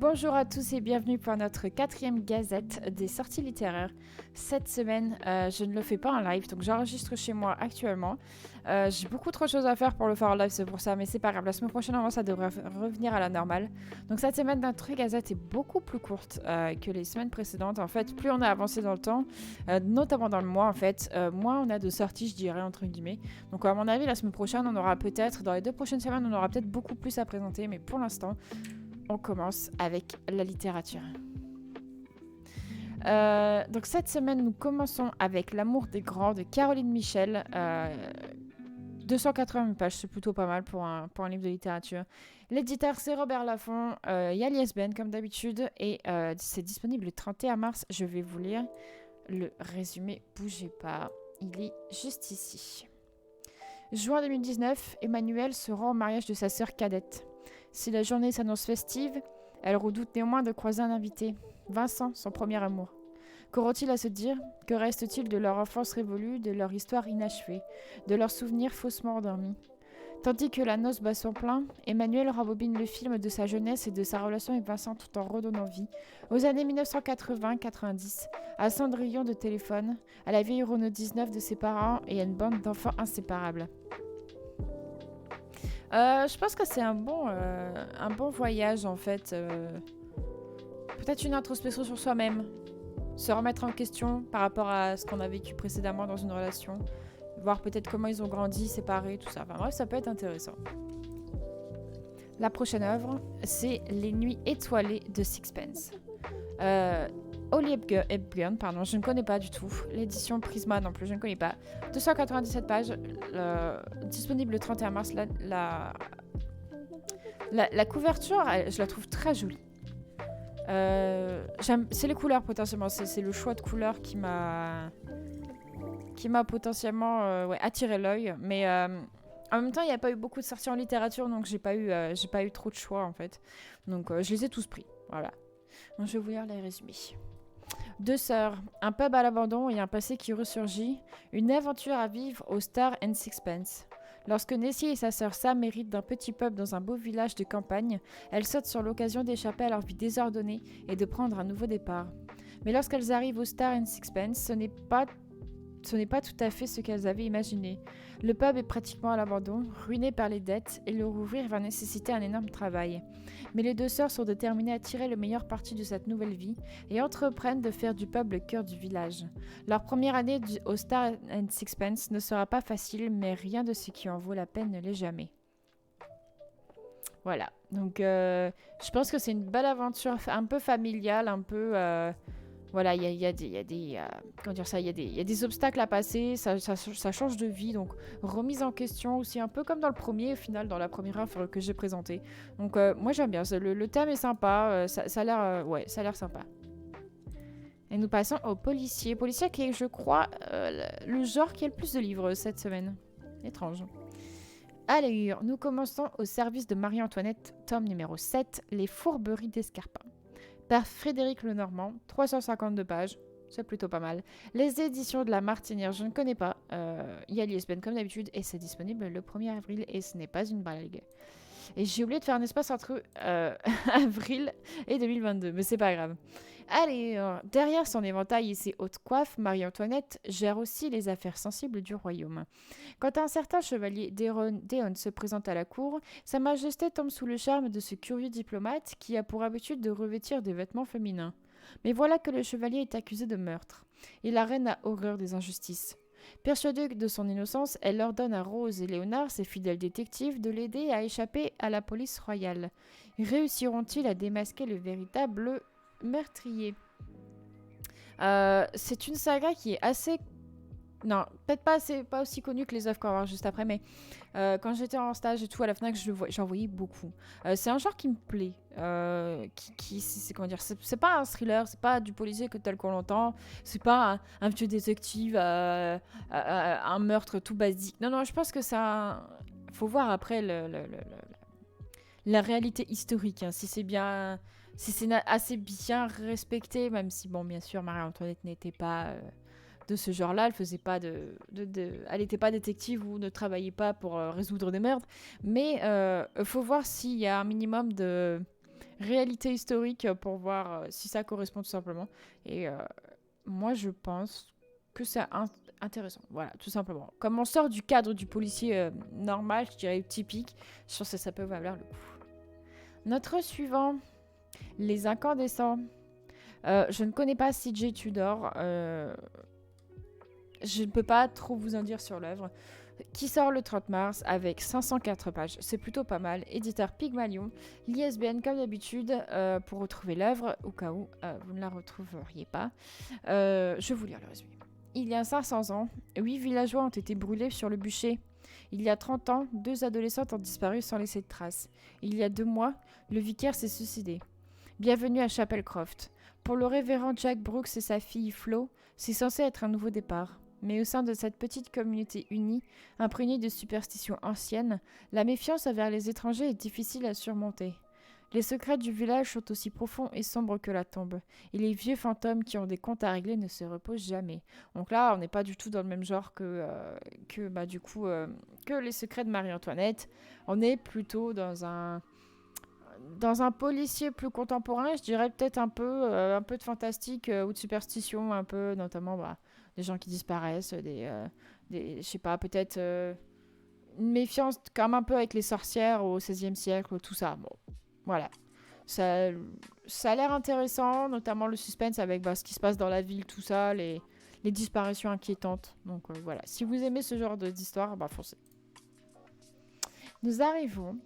Bonjour à tous et bienvenue pour notre 4e gazette des sorties littéraires. Cette semaine, je ne le fais pas en live, donc j'enregistre chez moi actuellement. J'ai beaucoup trop de choses à faire pour le faire en live, c'est pour ça, mais c'est pas grave. La semaine prochaine, normalement, ça devrait revenir à la normale. Donc cette semaine, notre gazette est beaucoup plus courte que les semaines précédentes. En fait, plus on a avancé dans le temps, notamment dans le mois, en fait, moins on a de sorties, je dirais, entre guillemets. Donc à mon avis, la semaine prochaine, on aura peut-être, dans les 2 prochaines semaines, on aura peut-être beaucoup plus à présenter, mais pour l'instant, on commence avec la littérature. Donc cette semaine, nous commençons avec L'amour des grands de Caroline Michel. 280 pages, c'est plutôt pas mal pour un livre de littérature. L'éditeur, c'est Robert Laffont. Il y a l'ISBN comme d'habitude et c'est disponible le 31 mars. Je vais vous lire le résumé. Bougez pas, il est juste ici. Juin 2019, Emmanuelle se rend au mariage de sa sœur cadette. Si la journée s'annonce festive, elle redoute néanmoins de croiser un invité, Vincent, son premier amour. Qu'auront-ils à se dire? Que reste-t-il de leur enfance révolue, de leur histoire inachevée, de leurs souvenirs faussement endormis? Tandis que la noce bat son plein, Emmanuel rembobine le film de sa jeunesse et de sa relation avec Vincent tout en redonnant vie, aux années 1980-90, à Cendrillon de téléphone, à la vieille Renault 19 de ses parents et à une bande d'enfants inséparables. Je pense que c'est un bon voyage en fait. Peut-être une introspection sur soi-même. Se remettre en question par rapport à ce qu'on a vécu précédemment dans une relation. Voir peut-être comment ils ont grandi, séparés, tout ça. Enfin bref, ça peut être intéressant. La prochaine œuvre, c'est Les Nuits étoilées de Sixpence. Holly Hepburn, pardon, je ne connais pas du tout. L'édition Prisma non plus, je ne connais pas. 297 pages, disponible le 31 mars. La couverture, je la trouve très jolie. C'est les couleurs potentiellement, c'est le choix de couleurs qui m'a potentiellement attiré l'œil. Mais en même temps, il n'y a pas eu beaucoup de sorties en littérature, donc j'ai pas eu trop de choix en fait. Donc je les ai tous pris, voilà. Donc je vais vous lire les résumés. Deux sœurs, un pub à l'abandon et un passé qui ressurgit, une aventure à vivre au Star and Sixpence. Lorsque Nessie et sa sœur Sam héritent d'un petit pub dans un beau village de campagne, elles sautent sur l'occasion d'échapper à leur vie désordonnée et de prendre un nouveau départ. Mais lorsqu'elles arrivent au Star and Sixpence, ce n'est pas tout à fait ce qu'elles avaient imaginé. Le pub est pratiquement à l'abandon, ruiné par les dettes, et le rouvrir va nécessiter un énorme travail. Mais les deux sœurs sont déterminées à tirer le meilleur parti de cette nouvelle vie et entreprennent de faire du pub le cœur du village. Leur première année au Star and Sixpence ne sera pas facile, mais rien de ce qui en vaut la peine ne l'est jamais. Voilà, donc je pense que c'est une belle aventure un peu familiale, un peu... Voilà, il y a des obstacles à passer, ça change de vie, donc remise en question aussi, un peu comme dans le premier, au final, dans la première œuvre que j'ai présentée. Donc moi j'aime bien, le thème est sympa, ça a l'air sympa. Et nous passons au policier. Policier qui est, je crois, le genre qui a le plus de livres cette semaine. Étrange. Allez, nous commençons au service de Marie-Antoinette, tome numéro 7, Les fourberies d'Escarpin. Par Frédéric Lenormand, 352 pages, c'est plutôt pas mal. Les éditions de La Martinière, je ne connais pas. Il y a l'ISBN comme d'habitude et c'est disponible le 1er avril et ce n'est pas une blague. Et j'ai oublié de faire un espace entre avril et 2022, mais c'est pas grave. Allez, derrière son éventail et ses hautes coiffes, Marie-Antoinette gère aussi les affaires sensibles du royaume. Quand un certain chevalier d'Éon se présente à la cour, Sa Majesté tombe sous le charme de ce curieux diplomate qui a pour habitude de revêtir des vêtements féminins. Mais voilà que le chevalier est accusé de meurtre, et la reine a horreur des injustices. Persuadée de son innocence, elle ordonne à Rose et Léonard, ses fidèles détectives, de l'aider à échapper à la police royale. Réussiront-ils à démasquer le véritable meurtrier? C'est une saga qui est assez... Non, peut-être pas aussi connue que les œuvres qu'on va voir juste après, mais quand j'étais en stage et tout à la FNAC, j'en voyais beaucoup. C'est un genre qui me plaît. Comment dire, c'est pas un thriller, c'est pas du policier tel qu'on l'entend, c'est pas un vieux détective, un meurtre tout basique. Non, je pense que ça... Faut voir après la réalité historique, hein, si c'est assez bien respecté, même si, bon, bien sûr, Marie-Antoinette n'était pas... de ce genre-là, elle faisait pas elle n'était pas détective ou ne travaillait pas pour résoudre des meurtres, mais faut voir s'il y a un minimum de réalité historique pour voir si ça correspond tout simplement. Et moi, je pense que c'est intéressant. Voilà, tout simplement. Comme on sort du cadre du policier normal, je dirais typique, je pense que ça peut valoir le coup. Notre suivant, Les Incandescents. Je ne connais pas CJ Tudor. Je ne peux pas trop vous en dire sur l'œuvre. Qui sort le 30 mars avec 504 pages. C'est plutôt pas mal. Éditeur Pygmalion. L'ISBN comme d'habitude pour retrouver l'œuvre, au cas où vous ne la retrouveriez pas. Je vais vous lire le résumé. Il y a 500 ans, 8 villageois ont été brûlés sur le bûcher. Il y a 30 ans, 2 adolescentes ont disparu sans laisser de traces. Il y a 2 mois, le vicaire s'est suicidé. Bienvenue à Chapelcroft. Pour le révérend Jack Brooks et sa fille Flo, c'est censé être un nouveau départ. Mais au sein de cette petite communauté unie, imprégnée de superstitions anciennes, la méfiance envers les étrangers est difficile à surmonter. Les secrets du village sont aussi profonds et sombres que la tombe, et les vieux fantômes qui ont des comptes à régler ne se reposent jamais. Donc là, on n'est pas du tout dans le même genre que les secrets de Marie-Antoinette. On est plutôt dans un policier plus contemporain, je dirais peut-être un peu de fantastique ou de superstition, un peu notamment des gens qui disparaissent, je sais pas, peut-être une méfiance comme un peu avec les sorcières au XVIe siècle, tout ça. Bon, voilà. Ça a l'air intéressant, notamment le suspense avec ce qui se passe dans la ville, tout ça, les disparitions inquiétantes. Donc voilà, si vous aimez ce genre d'histoire, foncez. Nous arrivons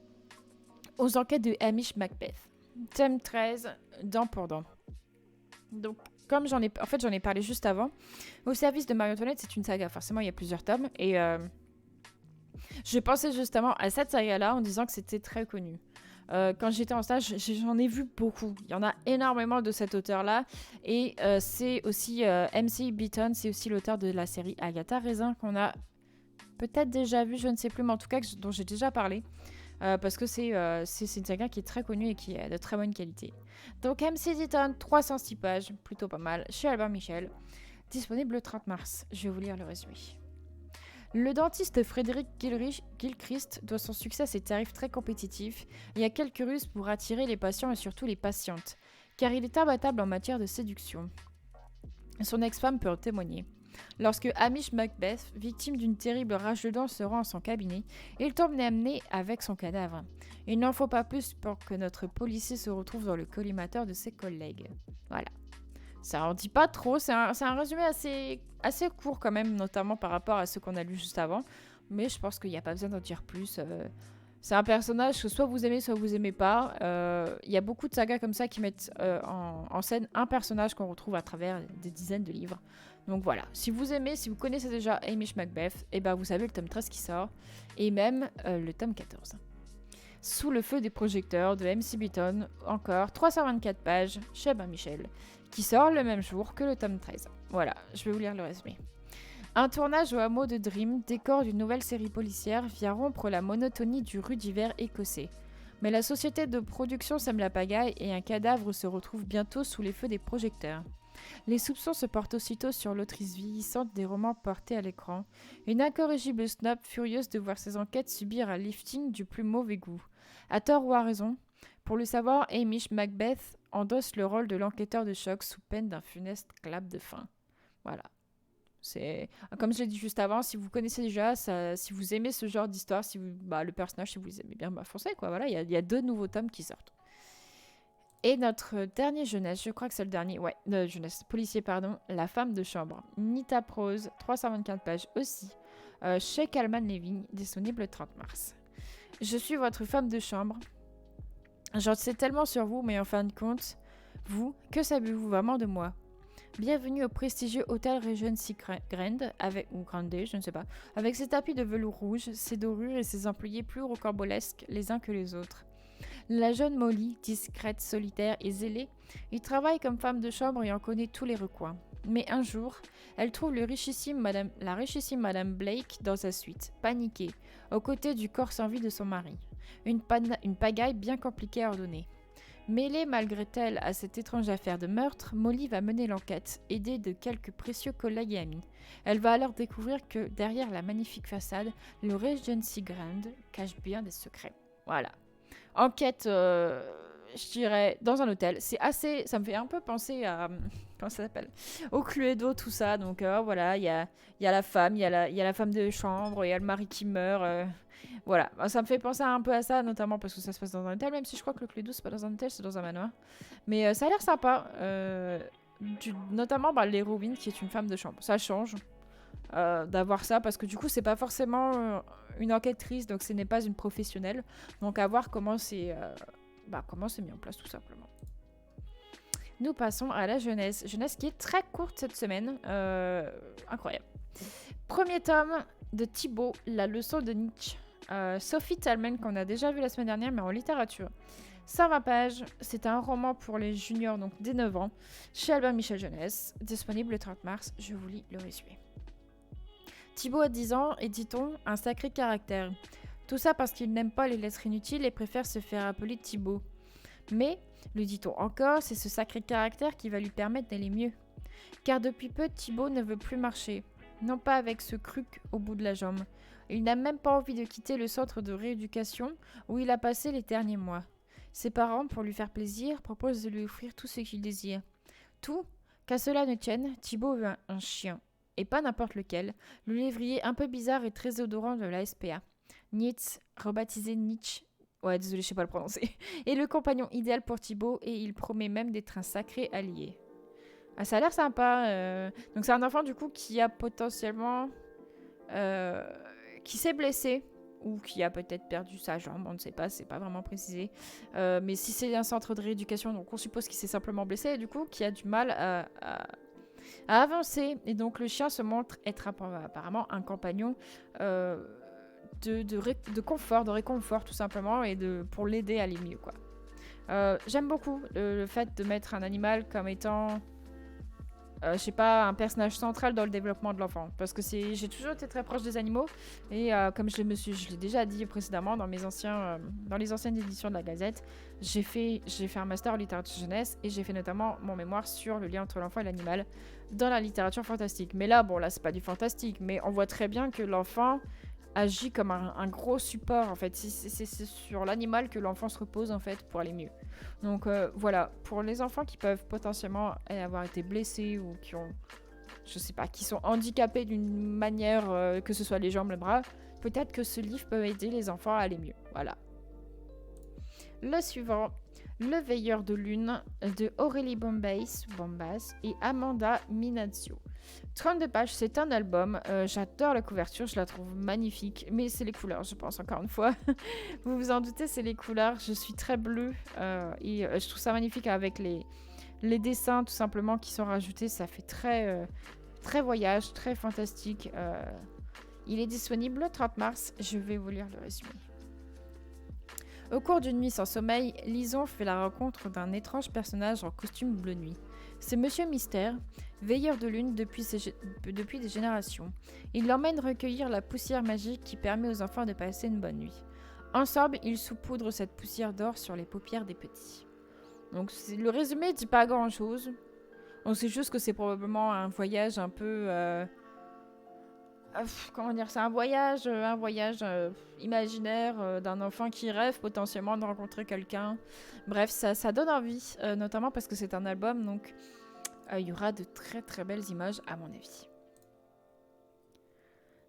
aux enquêtes de Hamish Macbeth. Thème 13, dent pour dent. Donc, comme j'en ai parlé juste avant, Au service de Marie-Antoinette, c'est une saga. Forcément, il y a plusieurs tomes. Et je pensais justement à cette saga-là en disant que c'était très connu. Quand j'étais en stage, j'en ai vu beaucoup. Il y en a énormément de cet auteur-là. Et c'est aussi M.C. Beaton, c'est aussi l'auteur de la série Agatha Raisin qu'on a peut-être déjà vu, je ne sais plus, mais en tout cas dont j'ai déjà parlé. Parce que c'est une saga qui est très connue et qui est de très bonne qualité. Donc M.C. Beaton, 306 pages, plutôt pas mal, chez Albin Michel. Disponible le 30 mars. Je vais vous lire le résumé. Le dentiste Frédéric Gilchrist doit son succès à ses tarifs très compétitifs et à quelques ruses pour attirer les patients et surtout les patientes, car il est imbattable en matière de séduction. Son ex-femme peut en témoigner. Lorsque Hamish Macbeth, victime d'une terrible rage de dents, se rend à son cabinet, il tombe nez à nez avec son cadavre. Il n'en faut pas plus pour que notre policier se retrouve dans le collimateur de ses collègues. Voilà. Ça en dit pas trop, c'est un résumé assez court quand même, notamment par rapport à ce qu'on a lu juste avant. Mais je pense qu'il n'y a pas besoin d'en dire plus. C'est un personnage que soit vous aimez pas. Il y a beaucoup de sagas comme ça qui mettent en scène un personnage qu'on retrouve à travers des dizaines de livres. Donc voilà, si vous connaissez déjà Hamish Macbeth, vous savez le tome 13 qui sort, et même le tome 14. Sous le feu des projecteurs de M.C. Beaton, encore 324 pages chez Albin Michel, qui sort le même jour que le tome 13. Voilà, je vais vous lire le résumé. Un tournage au hameau de Dream, décor d'une nouvelle série policière, vient rompre la monotonie du rude hiver écossais. Mais la société de production sème la pagaille et un cadavre se retrouve bientôt sous les feux des projecteurs. Les soupçons se portent aussitôt sur l'autrice vieillissante des romans portés à l'écran, une incorrigible snob furieuse de voir ses enquêtes subir un lifting du plus mauvais goût. À tort ou à raison, pour le savoir, Hamish Macbeth endosse le rôle de l'enquêteur de choc sous peine d'un funeste clap de fin. Voilà. C'est comme je l'ai dit juste avant, si vous connaissez déjà, si vous aimez ce genre d'histoire, le personnage, si vous les aimez bien, foncez quoi. Voilà, il y a 2 nouveaux tomes qui sortent. Et notre dernier jeunesse, je crois que c'est le dernier, jeunesse policier pardon, La femme de chambre, Nita Prose, 324 pages aussi, chez Calman Levin, disponible le 30 mars. Je suis votre femme de chambre. J'en sais tellement sur vous, mais en fin de compte, vous, que savez-vous vraiment de moi? Bienvenue au prestigieux hôtel Regency Grand, avec ses tapis de velours rouge, ses dorures et ses employés plus rocambolesques les uns que les autres. La jeune Molly, discrète, solitaire et zélée, y travaille comme femme de chambre et en connaît tous les recoins. Mais un jour, elle trouve la richissime Madame Blake dans sa suite, paniquée, aux côtés du corps sans vie de son mari. Une pagaille bien compliquée à ordonner. Mêlée malgré elle à cette étrange affaire de meurtre, Molly va mener l'enquête, aidée de quelques précieux collègues et amis. Elle va alors découvrir que, derrière la magnifique façade, le Regency Grand cache bien des secrets. Voilà. Enquête, je dirais dans un hôtel. C'est assez, ça me fait un peu penser à comment ça s'appelle, au Cluedo, tout ça. Donc voilà, il y a la femme, il y a la femme de chambre, il y a le mari qui meurt. Voilà, ça me fait penser un peu à ça, notamment parce que ça se passe dans un hôtel, même si je crois que le Cluedo c'est pas dans un hôtel, c'est dans un manoir. Mais ça a l'air sympa, notamment l'héroïne qui est une femme de chambre. Ça change d'avoir ça parce que du coup c'est pas forcément une enquêtrice, donc ce n'est pas une professionnelle. Donc à voir comment c'est mis en place tout simplement. Nous passons à la jeunesse. Jeunesse qui est très courte cette semaine. Incroyable. Premier tome de Thibaut, La leçon de Nietzsche. Sophie Talman, qu'on a déjà vu la semaine dernière, mais en littérature. 120 pages, c'est un roman pour les juniors, donc dès 9 ans, chez Albin Michel Jeunesse, disponible le 30 mars. Je vous lis le résumé. Thibaut a 10 ans et, dit-on, un sacré caractère. Tout ça parce qu'il n'aime pas les lettres inutiles et préfère se faire appeler Thibaut. Mais, lui dit-on encore, c'est ce sacré caractère qui va lui permettre d'aller mieux. Car depuis peu, Thibaut ne veut plus marcher. Non pas avec ce cruc au bout de la jambe. Il n'a même pas envie de quitter le centre de rééducation où il a passé les derniers mois. Ses parents, pour lui faire plaisir, proposent de lui offrir tout ce qu'il désire. Tout, qu'à cela ne tienne, Thibaut veut un chien. Et pas n'importe lequel, le lévrier un peu bizarre et très odorant de la SPA. Nietzsche, rebaptisé Nietzsche, ouais désolé je sais pas le prononcer, est le compagnon idéal pour Thibaut et il promet même d'être un sacré allié. Ah, ça a l'air sympa, donc c'est un enfant du coup qui a potentiellement... qui s'est blessé ou qui a peut-être perdu sa jambe, on ne sait pas, c'est pas vraiment précisé. Mais si c'est un centre de rééducation, donc on suppose qu'il s'est simplement blessé et du coup qui a du mal à avancer. Et donc le chien se montre être apparemment un compagnon de confort, de réconfort tout simplement et pour l'aider à aller mieux quoi. J'aime beaucoup le fait de mettre un animal comme étant... je sais pas, un personnage central dans le développement de l'enfant. Parce que j'ai toujours été très proche des animaux. Et comme je l'ai déjà dit précédemment dans les anciennes éditions de la Gazette, j'ai fait un master en littérature jeunesse et j'ai fait notamment mon mémoire sur le lien entre l'enfant et l'animal dans la littérature fantastique. Mais là, bon, là, c'est pas du fantastique, mais on voit très bien que l'enfant agit comme un gros support, en fait. C'est sur l'animal que l'enfant se repose, en fait, pour aller mieux. Donc voilà, pour les enfants qui peuvent potentiellement avoir été blessés ou qui ont, je sais pas, qui sont handicapés d'une manière, que ce soit les jambes, le bras, peut-être que ce livre peut aider les enfants à aller mieux. Voilà. Le suivant, Le Veilleur de Lune de Aurélie Bombas et Amanda Minazio. 32 pages, c'est un album. J'adore la couverture, je la trouve magnifique. Mais c'est les couleurs, je pense, encore une fois. Vous vous en doutez, c'est les couleurs. Je suis très bleue et je trouve ça magnifique avec les dessins, tout simplement, qui sont rajoutés. Ça fait très voyage, très fantastique. Il est disponible le 30 mars. Je vais vous lire le résumé. Au cours d'une nuit sans sommeil, Lison fait la rencontre d'un étrange personnage en costume bleu nuit. C'est Monsieur Mystère, veilleur de lune depuis des générations. Il l'emmène recueillir la poussière magique qui permet aux enfants de passer une bonne nuit. Ensemble, ils saupoudrent cette poussière d'or sur les paupières des petits. Donc le résumé dit pas grand-chose. On sait juste que c'est probablement un voyage un peu... comment dire, c'est un voyage imaginaire d'un enfant qui rêve potentiellement de rencontrer quelqu'un. Bref, ça donne envie, notamment parce que c'est un album, donc il y aura de très très belles images à mon avis.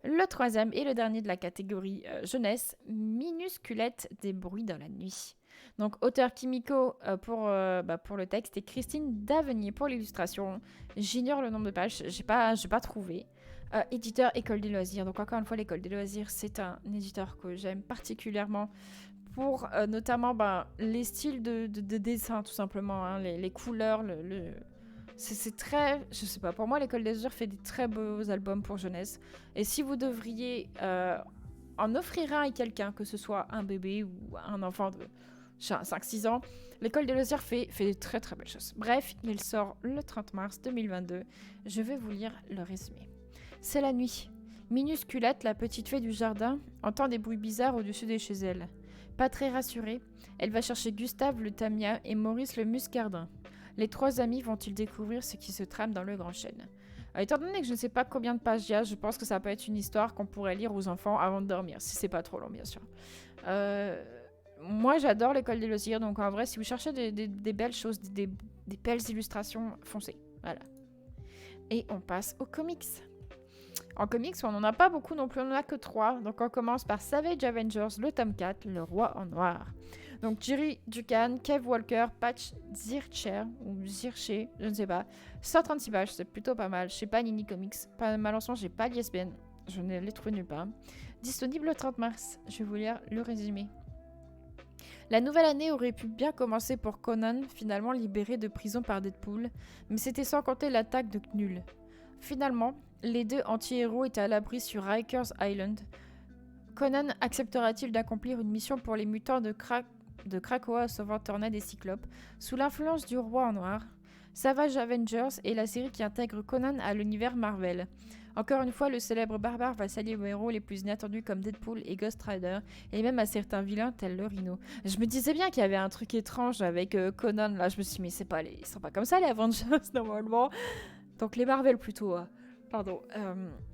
Le troisième et le dernier de la catégorie jeunesse, Minusculette des bruits dans la nuit. Donc auteur Kimiko pour le texte et Christine Davenier pour l'illustration. J'ignore le nombre de pages, j'ai pas trouvé. Éditeur École des loisirs. Donc encore une fois, l'École des loisirs, c'est un éditeur que j'aime particulièrement pour notamment les styles de dessin, tout simplement, hein, les couleurs, c'est très... Je sais pas, pour moi, l'École des loisirs fait des très beaux albums pour jeunesse. Et si vous devriez en offrir un à quelqu'un, que ce soit un bébé ou un enfant de 5-6 ans, l'École des loisirs fait de très très belles choses. Bref, il sort le 30 mars 2022. Je vais vous lire le résumé. C'est la nuit. Minusculette, la petite fée du jardin, entend des bruits bizarres au-dessus de chez elle. Pas très rassurée, elle va chercher Gustave le Tamia et Maurice le Muscardin. Les trois amis vont-ils découvrir ce qui se trame dans le grand chêne. Étant donné que je ne sais pas combien de pages il y a, je pense que ça peut être une histoire qu'on pourrait lire aux enfants avant de dormir, si c'est pas trop long bien sûr. moi, j'adore l'école des loisirs. Donc, en vrai, si vous cherchez des belles choses, des belles illustrations, foncez. Voilà. Et on passe aux comics. En comics, on n'en a pas beaucoup non plus, on n'en a que 3. Donc on commence par Savage Avengers, le tome 4, le roi en noir. Donc Jerry Ducan, Kev Walker, Patch Zircher, ou Zircher, je ne sais pas. 136 pages, c'est plutôt pas mal. Chez Panini Comics. Malheureusement, j'ai pas l'ISBN. Je ne l'ai trouvé nulle part. Disponible le 30 mars. Je vais vous lire le résumé. La nouvelle année aurait pu bien commencer pour Conan, finalement libéré de prison par Deadpool, mais c'était sans compter l'attaque de Knull. Finalement, les deux anti-héros étaient à l'abri sur Rikers Island. Conan acceptera-t-il d'accomplir une mission pour les mutants de Krakoa sauvant Tornade et Cyclope, sous l'influence du roi en noir? Savage Avengers est la série qui intègre Conan à l'univers Marvel. Encore une fois, le célèbre barbare va s'allier aux héros les plus inattendus comme Deadpool et Ghost Rider, et même à certains vilains tels le Rhino. Je me disais bien qu'il y avait un truc étrange avec Conan, là je me suis dit mais ils sont pas comme ça les Avengers normalement. Donc les Marvel plutôt. Pardon.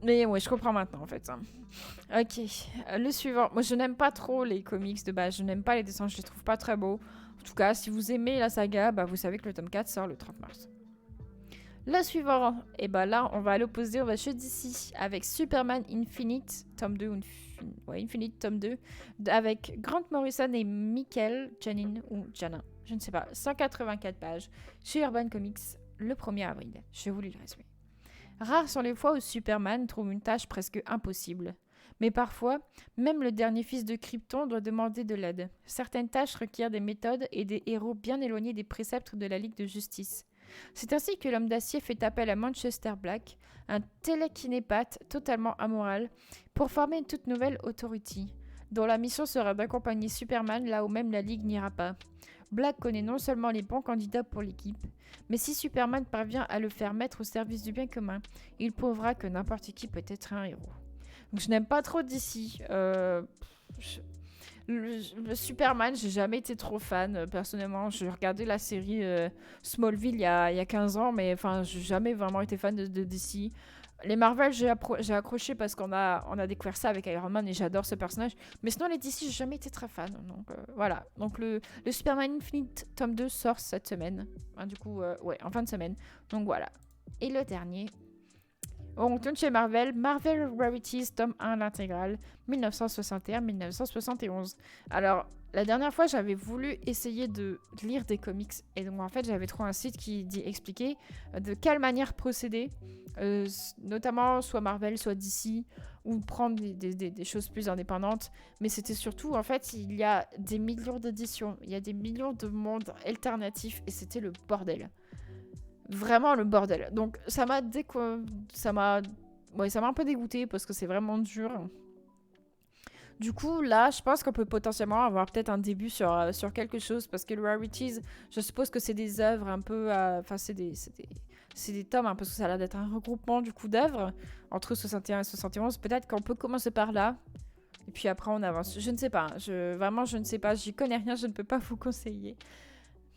Mais ouais, je comprends maintenant en fait. Ok. Le suivant. Moi je n'aime pas trop les comics de base. Je n'aime pas les dessins, je les trouve pas très beaux. En tout cas, si vous aimez la saga, bah, vous savez que le tome 4 sort le 30 mars. Le suivant. Et bah là, on va à l'opposé, on va chez DC avec Superman Infinite, tome 2 Infinite tome 2, avec Grant Morrison et Michael Janin ou Janin, je ne sais pas, 184 pages, chez Urban Comics, le 1er avril. Je vous lis le résumé. Rares sont les fois où Superman trouve une tâche presque impossible. Mais parfois, même le dernier fils de Krypton doit demander de l'aide. Certaines tâches requièrent des méthodes et des héros bien éloignés des préceptes de la Ligue de Justice. C'est ainsi que l'homme d'acier fait appel à Manchester Black, un télékinépathe totalement amoral, pour former une toute nouvelle authority, dont la mission sera d'accompagner Superman là où même la Ligue n'ira pas. Black connaît non seulement les bons candidats pour l'équipe, mais si Superman parvient à le faire mettre au service du bien commun, il prouvera que n'importe qui peut être un héros. Donc je n'aime pas trop DC. Le Superman, j'ai jamais été trop fan. Personnellement, j'ai regardé la série Smallville il y a 15 ans, mais enfin, j'ai jamais vraiment été fan de DC. Les Marvel, j'ai accroché parce qu'on a découvert ça avec Iron Man et j'adore ce personnage. Mais sinon, les DC, j'ai jamais été très fan. Donc voilà. Donc le Superman Infinite tome 2 sort cette semaine. Hein, du coup, ouais, en fin de semaine. Donc voilà. Et le dernier. On tourne chez Marvel. Marvel Rarities tome 1, l'intégrale. 1961-1971. Alors, la dernière fois, j'avais voulu essayer de lire des comics. Et donc, en fait, j'avais trouvé un site qui expliquait de quelle manière procéder. Notamment soit Marvel, soit DC, ou prendre des choses plus indépendantes. Mais c'était surtout, en fait, il y a des millions d'éditions, il y a des millions de mondes alternatifs, et c'était le bordel. Vraiment le bordel. Donc ça m'a un peu dégoûté parce que c'est vraiment dur. Du coup, là, je pense qu'on peut potentiellement avoir peut-être un début sur quelque chose parce que le Rarities, je suppose que c'est des œuvres un peu... Enfin, c'est des tomes, hein, parce que ça a l'air d'être un regroupement du coup d'œuvres entre 61 et 71. Peut-être qu'on peut commencer par là. Et puis après, on avance. Je ne sais pas. Vraiment, je ne sais pas. J'y connais rien. Je ne peux pas vous conseiller.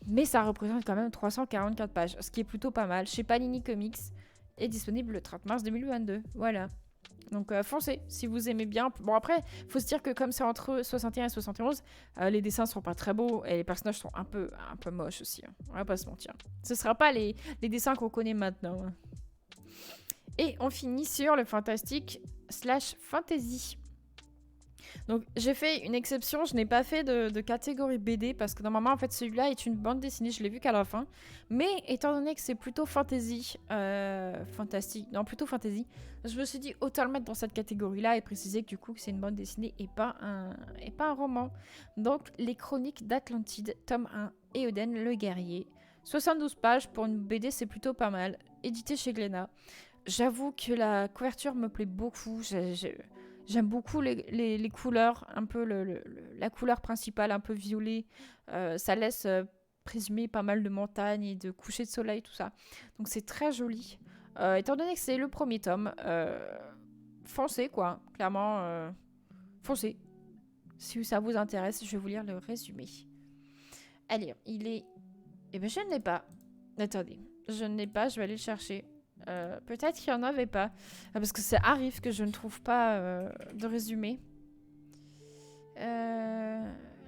Mais ça représente quand même 344 pages, ce qui est plutôt pas mal. Chez Panini Comics, est disponible le 30 mars 2022. Voilà. Donc foncez, si vous aimez bien. Bon après, faut se dire que comme c'est entre 61 et 71, les dessins sont pas très beaux et les personnages sont un peu moches aussi. Hein. On va pas se mentir. Ce sera pas les dessins qu'on connaît maintenant. Hein. Et on finit sur le fantastique / fantasy. Donc j'ai fait une exception, je n'ai pas fait de catégorie BD parce que normalement en fait celui-là est une bande dessinée, je l'ai vu qu'à la fin. Mais étant donné que c'est plutôt fantasy, plutôt fantasy, je me suis dit autant le mettre dans cette catégorie-là et préciser que du coup c'est une bande dessinée et pas un roman. Donc les Chroniques d'Atlantide, tome 1, Éoden le guerrier. 72 pages pour une BD, c'est plutôt pas mal. Édité chez Glénat. J'avoue que la couverture me plaît beaucoup. J'aime beaucoup les couleurs, un peu la couleur principale, un peu violet. Ça laisse présumer pas mal de montagnes et de couchers de soleil, tout ça. Donc c'est très joli. Étant donné que c'est le premier tome, foncez quoi, clairement, foncez. Si ça vous intéresse, je vais vous lire le résumé. Allez, il est... Eh bien, je ne l'ai pas. Attendez, je ne l'ai pas, je vais aller le chercher. Peut-être qu'il n'y en avait pas. Parce que ça arrive que je ne trouve pas de résumé.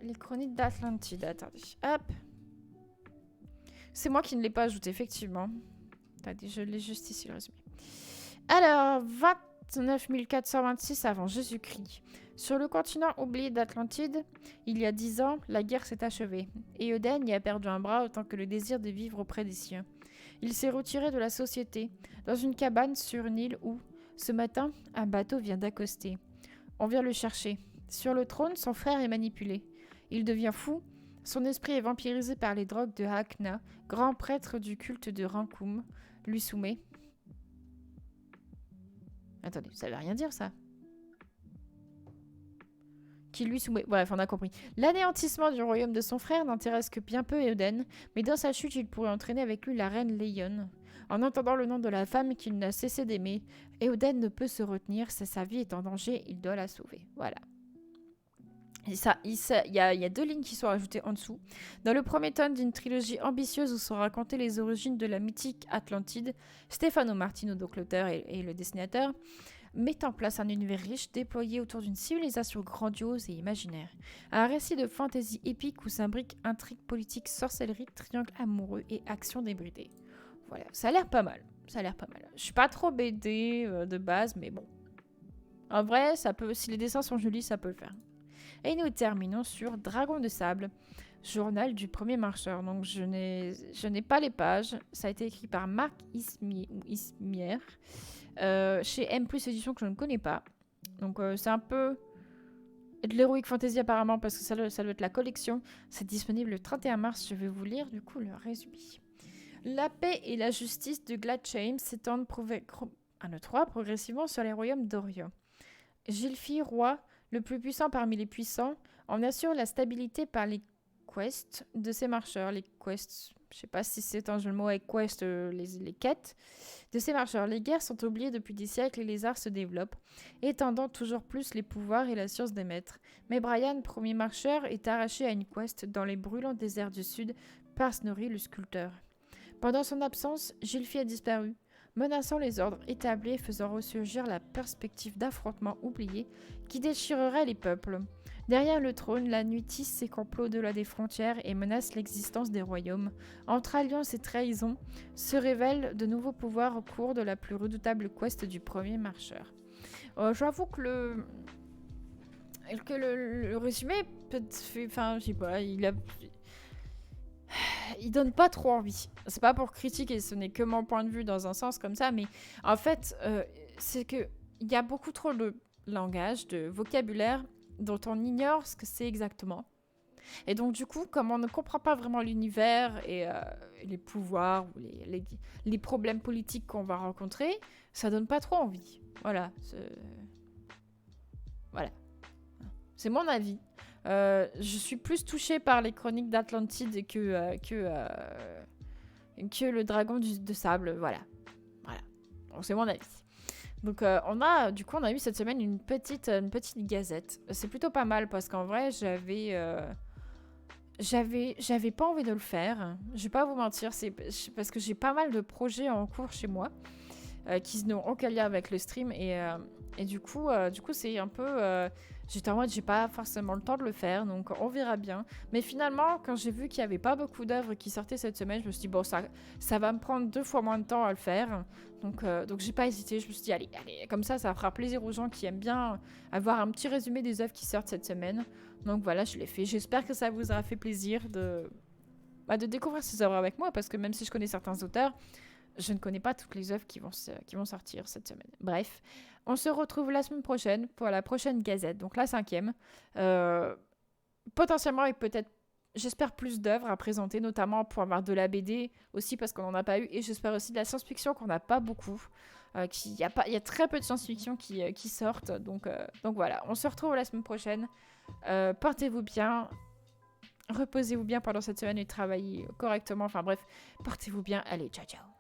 les chroniques d'Atlantide. Attendez, hop. C'est moi qui ne l'ai pas ajouté, effectivement. Attendez, je l'ai juste ici, le résumé. Alors, 29 426 avant Jésus-Christ. Sur le continent oublié d'Atlantide, il y a 10 ans, la guerre s'est achevée. Éoden y a perdu un bras autant que le désir de vivre auprès des siens. Il s'est retiré de la société, dans une cabane sur une île où, ce matin, un bateau vient d'accoster. On vient le chercher. Sur le trône, son frère est manipulé. Il devient fou. Son esprit est vampirisé par les drogues de Hakna, grand prêtre du culte de Rankum, lui soumet. Attendez, ça veut rien dire ça. Qui lui soumet. Bref, on a compris. L'anéantissement du royaume de son frère n'intéresse que bien peu Éoden, mais dans sa chute, il pourrait entraîner avec lui la reine Léon. En entendant le nom de la femme qu'il n'a cessé d'aimer, Éoden ne peut se retenir, sa vie est en danger, il doit la sauver. Voilà. Il y a 2 lignes qui sont ajoutées en dessous. Dans le premier tome d'une trilogie ambitieuse où sont racontées les origines de la mythique Atlantide, Stefano Martino, donc l'auteur et le dessinateur, met en place un univers riche déployé autour d'une civilisation grandiose et imaginaire. Un récit de fantasy épique où s'imbriquent intrigues politiques, sorcellerie, triangle amoureux et action débridée. Voilà, ça a l'air pas mal. Je suis pas trop BD de base, mais bon. En vrai, ça peut, si les dessins sont jolis, ça peut le faire. Et nous terminons sur Dragon de sable, journal du premier marcheur. Donc je n'ai pas les pages. Ça a été écrit par Marc Ismier chez M+ Édition que je ne connais pas. Donc c'est un peu de l'Heroic Fantasy apparemment parce que ça doit être la collection. C'est disponible le 31 mars. Je vais vous lire du coup le résumé. La paix et la justice de Gladshame s'étendent progressivement sur les royaumes d'Orient. Gilfi, roi, le plus puissant parmi les puissants, en assure la stabilité par les quests de ses marcheurs. Les quests, je sais pas si c'est un jeu de mots avec quest, les quêtes de ses marcheurs. Les guerres sont oubliées depuis des siècles et les arts se développent, étendant toujours plus les pouvoirs et la science des maîtres. Mais Brian, premier marcheur, est arraché à une quest dans les brûlants déserts du sud par Snorri le sculpteur. Pendant son absence, Gilfi a disparu, menaçant les ordres établis et faisant ressurgir la perspective d'affrontements oubliés qui déchirerait les peuples. Derrière le trône, la nuit tisse ses complots au-delà des frontières et menace l'existence des royaumes. Entre alliance et trahison, se révèlent de nouveaux pouvoirs au cours de la plus redoutable quest du premier marcheur. J'avoue que le résumé, enfin, je sais pas, il donne pas trop envie. C'est pas pour critiquer, ce n'est que mon point de vue dans un sens comme ça, mais en fait, c'est que il y a beaucoup trop de langage, de vocabulaire dont on ignore ce que c'est exactement. Et donc du coup, comme on ne comprend pas vraiment l'univers et les pouvoirs ou les problèmes politiques qu'on va rencontrer, ça donne pas trop envie. Voilà. C'est mon avis. Je suis plus touchée par les chroniques d'Atlantide que le dragon de sable. Voilà. Donc, c'est mon avis. Donc on a eu cette semaine une petite gazette. C'est plutôt pas mal parce qu'en vrai j'avais pas envie de le faire. Je vais pas vous mentir, c'est parce que j'ai pas mal de projets en cours chez moi qui n'ont aucun lien avec le stream et du coup c'est un peu j'étais en mode j'ai pas forcément le temps de le faire, donc on verra bien. Mais finalement, quand j'ai vu qu'il y avait pas beaucoup d'œuvres qui sortaient cette semaine, je me suis dit bon, ça va me prendre 2 fois moins de temps à le faire. Donc j'ai pas hésité, je me suis dit allez, comme ça fera plaisir aux gens qui aiment bien avoir un petit résumé des œuvres qui sortent cette semaine. Donc voilà, je l'ai fait. J'espère que ça vous aura fait plaisir de découvrir ces œuvres avec moi, parce que même si je connais certains auteurs, je ne connais pas toutes les œuvres qui vont sortir cette semaine. Bref, on se retrouve la semaine prochaine pour la prochaine gazette, donc la 5e. Potentiellement avec peut-être, j'espère, plus d'œuvres à présenter, notamment pour avoir de la BD aussi, parce qu'on n'en a pas eu. Et j'espère aussi de la science-fiction qu'on n'a pas beaucoup. Il y a très peu de science-fiction qui sortent. Donc voilà, on se retrouve la semaine prochaine. Portez-vous bien. Reposez-vous bien pendant cette semaine et travaillez correctement. Enfin bref, portez-vous bien. Allez, ciao ciao.